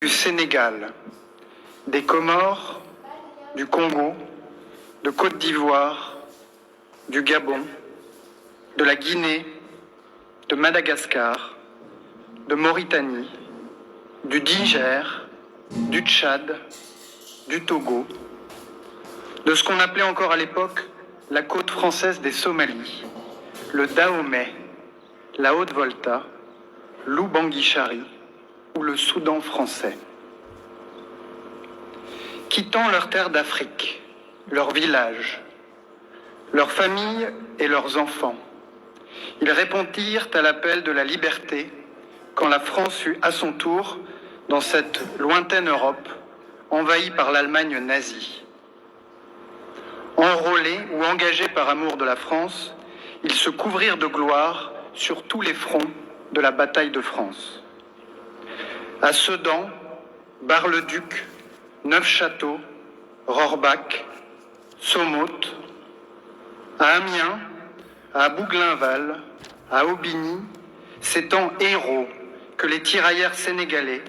Du Sénégal, des Comores, du Congo, de Côte d'Ivoire, du Gabon, de la Guinée, de Madagascar, de Mauritanie, du Niger, du Tchad, du Togo, de ce qu'on appelait encore à l'époque la côte française des Somalies, le Dahomey, la Haute-Volta, l'Oubangui-Chari ou le Soudan français. Quittant leurs terres d'Afrique, leurs villages, leurs familles et leurs enfants, ils répondirent à l'appel de la liberté quand la France fut à son tour, dans cette lointaine Europe, envahie par l'Allemagne nazie. Enrôlés ou engagés par amour de la France, ils se couvrirent de gloire sur tous les fronts de la bataille de France. À Sedan, Bar-le-Duc, Neufchâteau, Rohrbach, Somote, à Amiens, à Bouglin-Val, à Aubigny, c'est en héros que les tirailleurs sénégalais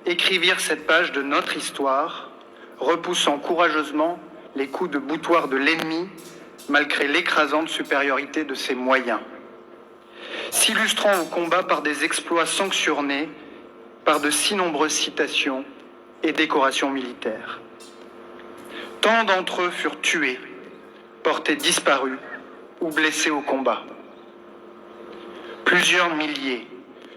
écrivirent cette page de notre histoire, repoussant courageusement les coups de boutoir de l'ennemi, malgré l'écrasante supériorité de ses moyens. S'illustrant au combat par des exploits sanctionnés, par de si nombreuses citations et décorations militaires. Tant d'entre eux furent tués, portés disparus ou blessés au combat. Plusieurs milliers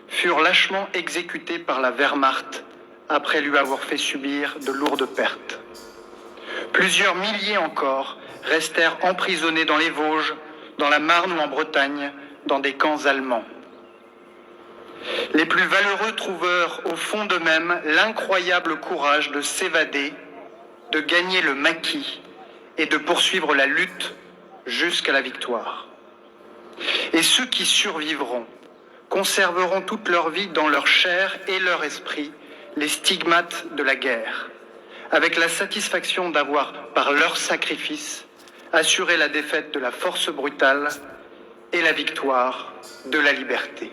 furent lâchement exécutés par la Wehrmacht après lui avoir fait subir de lourdes pertes. Plusieurs milliers encore restèrent emprisonnés dans les Vosges, dans la Marne ou en Bretagne, dans des camps allemands. Les plus valeureux trouvèrent au fond d'eux-mêmes l'incroyable courage de s'évader, de gagner le maquis et de poursuivre la lutte jusqu'à la victoire. Et ceux qui survivront conserveront toute leur vie dans leur chair et leur esprit les stigmates de la guerre, avec la satisfaction d'avoir, par leur sacrifice, assuré la défaite de la force brutale et la victoire de la liberté.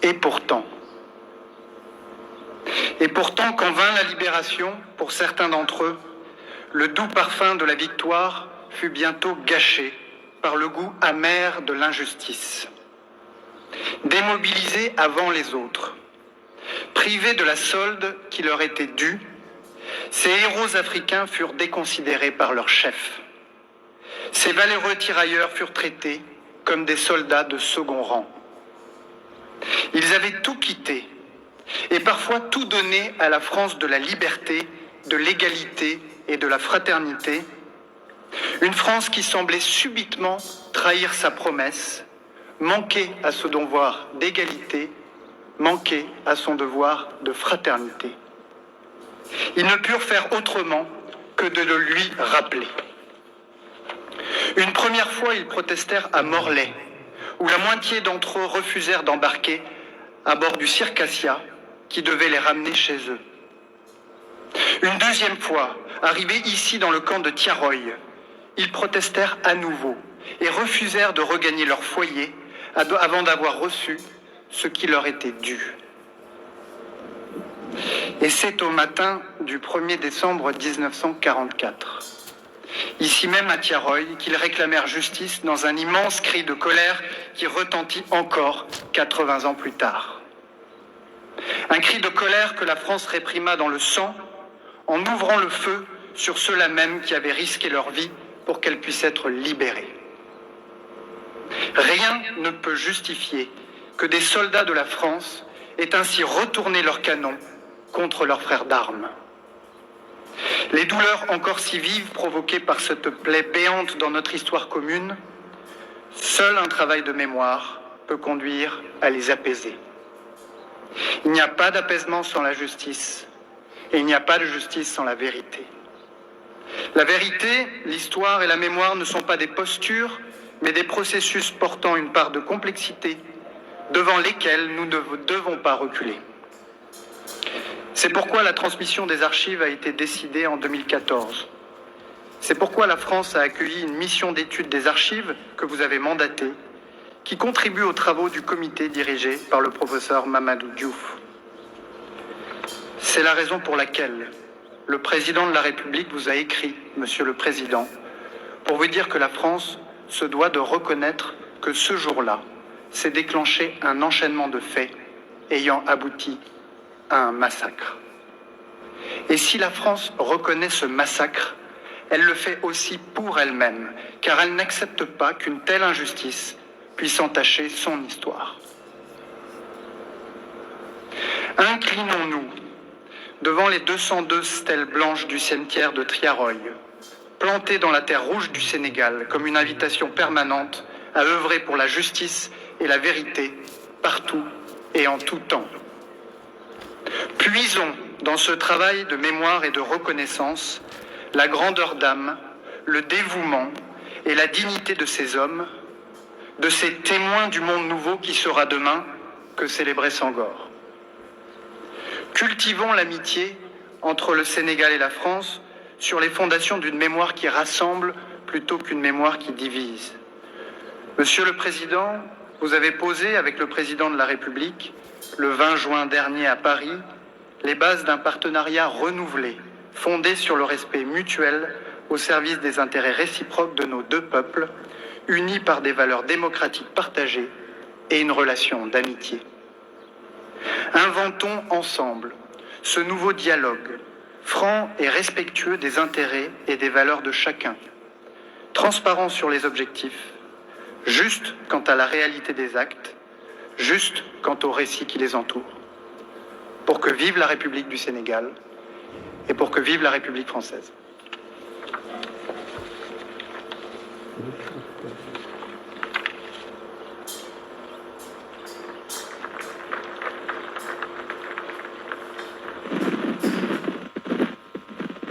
Et pourtant, quand vint la libération, pour certains d'entre eux, le doux parfum de la victoire fut bientôt gâché par le goût amer de l'injustice. Démobilisés avant les autres, privés de la solde qui leur était due, ces héros africains furent déconsidérés par leurs chefs. Ces valeureux tirailleurs furent traités comme des soldats de second rang. Ils avaient tout quitté et parfois tout donné à la France de la liberté, de l'égalité et de la fraternité, une France qui semblait subitement trahir sa promesse, manquer à son devoir d'égalité, manquer à son devoir de fraternité. Ils ne purent faire autrement que de le lui rappeler. Une première fois, ils protestèrent à Morlaix, où la moitié d'entre eux refusèrent d'embarquer à bord du Circassia qui devait les ramener chez eux. Une deuxième fois, arrivés ici dans le camp de Tiaroy, ils protestèrent à nouveau et refusèrent de regagner leur foyer avant d'avoir reçu ce qui leur était dû. Et c'est au matin du 1er décembre 1944, ici même à Tiaroy, qu'ils réclamèrent justice dans un immense cri de colère qui retentit encore 80 ans plus tard. Un cri de colère que la France réprima dans le sang en ouvrant le feu sur ceux-là même qui avaient risqué leur vie pour qu'elle puisse être libérée. Rien ne peut justifier que des soldats de la France aient ainsi retourné leurs canons contre leurs frères d'armes. Les douleurs encore si vives provoquées par cette plaie béante dans notre histoire commune, seul un travail de mémoire peut conduire à les apaiser. Il n'y a pas d'apaisement sans la justice, et il n'y a pas de justice sans la vérité. La vérité, l'histoire et la mémoire ne sont pas des postures, mais des processus portant une part de complexité, devant lesquels nous ne devons pas reculer. C'est pourquoi la transmission des archives a été décidée en 2014. C'est pourquoi la France a accueilli une mission d'étude des archives que vous avez mandatée, qui contribue aux travaux du comité dirigé par le professeur Mamadou Diouf. C'est la raison pour laquelle le président de la République vous a écrit, Monsieur le Président, pour vous dire que la France se doit de reconnaître que ce jour-là s'est déclenché un enchaînement de faits ayant abouti à un massacre. Et si la France reconnaît ce massacre, elle le fait aussi pour elle-même, car elle n'accepte pas qu'une telle injustice puisse entacher son histoire. Inclinons-nous devant les 202 stèles blanches du cimetière de Thiaroye, plantées dans la terre rouge du Sénégal comme une invitation permanente à œuvrer pour la justice et la vérité partout et en tout temps. Puisons dans ce travail de mémoire et de reconnaissance la grandeur d'âme, le dévouement et la dignité de ces hommes, de ces témoins du monde nouveau qui sera demain, que célébrait Senghor. Cultivons l'amitié entre le Sénégal et la France sur les fondations d'une mémoire qui rassemble plutôt qu'une mémoire qui divise. Monsieur le Président, vous avez posé avec le Président de la République, le 20 juin dernier à Paris, les bases d'un partenariat renouvelé, fondé sur le respect mutuel au service des intérêts réciproques de nos deux peuples, unis par des valeurs démocratiques partagées et une relation d'amitié. Inventons ensemble ce nouveau dialogue, franc et respectueux des intérêts et des valeurs de chacun, transparent sur les objectifs, juste quant à la réalité des actes, juste quant au récit qui les entoure, pour que vive la République du Sénégal et pour que vive la République française.